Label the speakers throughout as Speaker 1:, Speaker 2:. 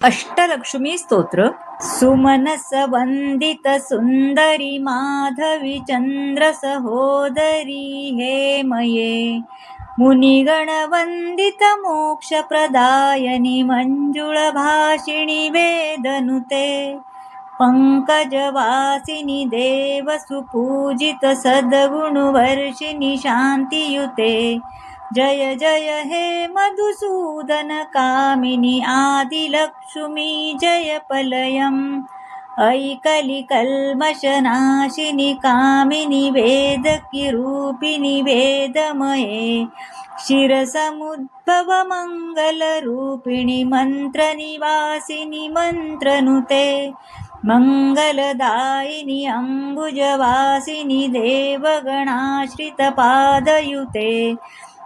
Speaker 1: अष्टलक्ष्मी स्तोत्र. सुमनस वंदित सुंदरी माधवी चंद्र सहोदरी हे मये, मुनिगण वंदित मोक्ष प्रदायनी मंजुळ भाषिणी वेदनुते, पंकजवासिनी देव सुपूजित सद्गुणवर्षिणी शांतियुते. जय जय हे मधुसूदन कामिनी आदिलक्ष्मी जय पलयम्, ऐकली कल्मषनाशिनी कामिनी वेदकिरूपिणी वेदमये, क्षीरसमुद्भव मंगलरूपिणी मंत्रनिवासिनी मंत्रनुते, मंगलदायिनी अंबुजवासिनी देवगणाश्रितपादयुते.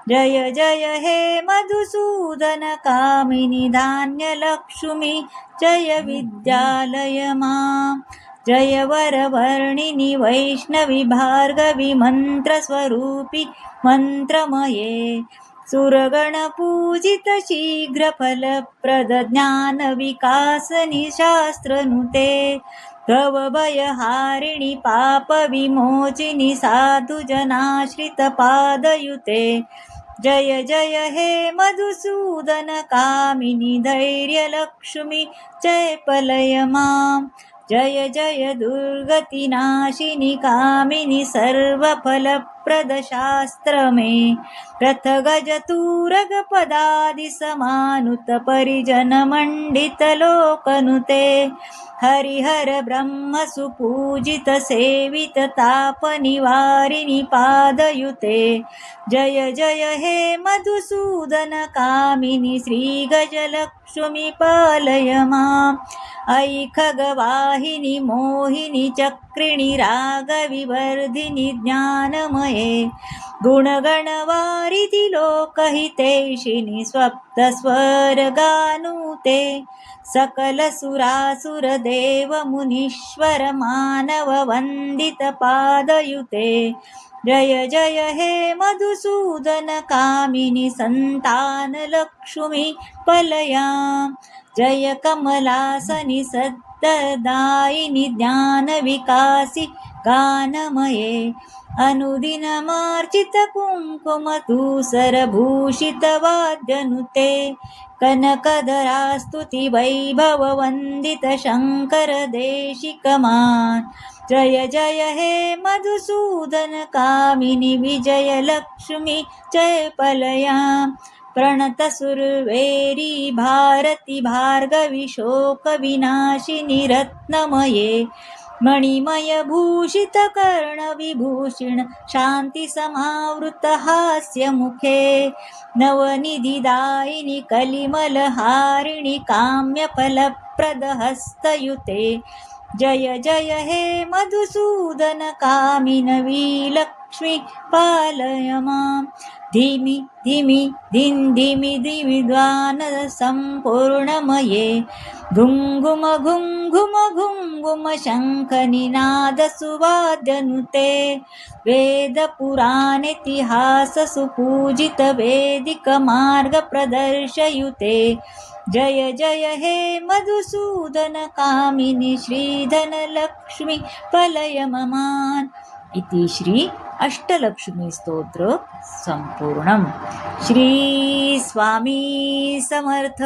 Speaker 1: जय जय हे मधुसूदन कामिनी धान्यलक्ष्मी जय विद्यालय मां, जय वरवर्णिनी वैष्णवी भार्गवी मंत्रस्वरूपी मंत्रमये, सुरगण पूजित शीघ्र फलप्रद ज्ञान विकासनी शास्त्रनुते, भवभयहारिणी पाप विमोचिनी साधुजनाश्रित पादयुते. जय जय हे मधुसूदन कामिनी धैर्यलक्ष्मी जय पलय मां, जय जय दुर्गतिनाशिनी कामिनी सर्वफलप्रद शास्त्रमे, रथगज तूरग पदादि समानुत परिजन मंडित लोकनुते, हरिहर ब्रह्म सुपूजित सेवित ताप निवारिणी पादयुते. जय जय हे मधुसूदन कामिनी श्री गजलक्ष्मी पालय मां, ऐ खगवाहिनी मोहिनी चक्रिणी रागविवर्धिनी ज्ञानमये, गुणगणवारिधि लोकहितैषिणी सप्तस्वरगानुते, सकल सुरासुर देव मुनीश्वर मानव वंदित पादयुते. जय जय हे मधुसूदन कामिनी संतान लक्ष्मी पलयां, जय कमलासनी सद्दायिनी ज्ञान विकासी गानमये, अनुदिनमार्चित कुंकुम धूसर भूषित वाद्यनुते, कनकधरास्तुति वैभव वंदित शंकर देशिकमान. जय जय हे मधुसूदन कामिनी विजय लक्ष्मी जय पलयां, प्रणत सुरवेरी भारती भार्गवी शोक विनाशिनी रत्नमये, मणिमय भूषित कर्ण विभूषण शांती समावृत हास्य मुखे, नवनिधिदायिनी कलिमल हारिणी काम्य फलप्रद हस्तयुते. जय जय हे मधुसूदन कामिनी लक्ष्मी पालय मां, धीमि धीमि धिमि द्वान संपूर्णमये, घुंघुम घुंघुम घुंघुम शंखनिनाद सुवाद्यनुते, वेद पुराणेतिहास सुपूजित वेदिक मार्ग प्रदर्शयुते. जय जय हे मधुसूदन कामिनी श्रीधन लक्ष्मी पलय ममान्. इति श्री अष्टलक्ष्मी स्तोत्र संपूर्णम्. श्री स्वामी समर्थ.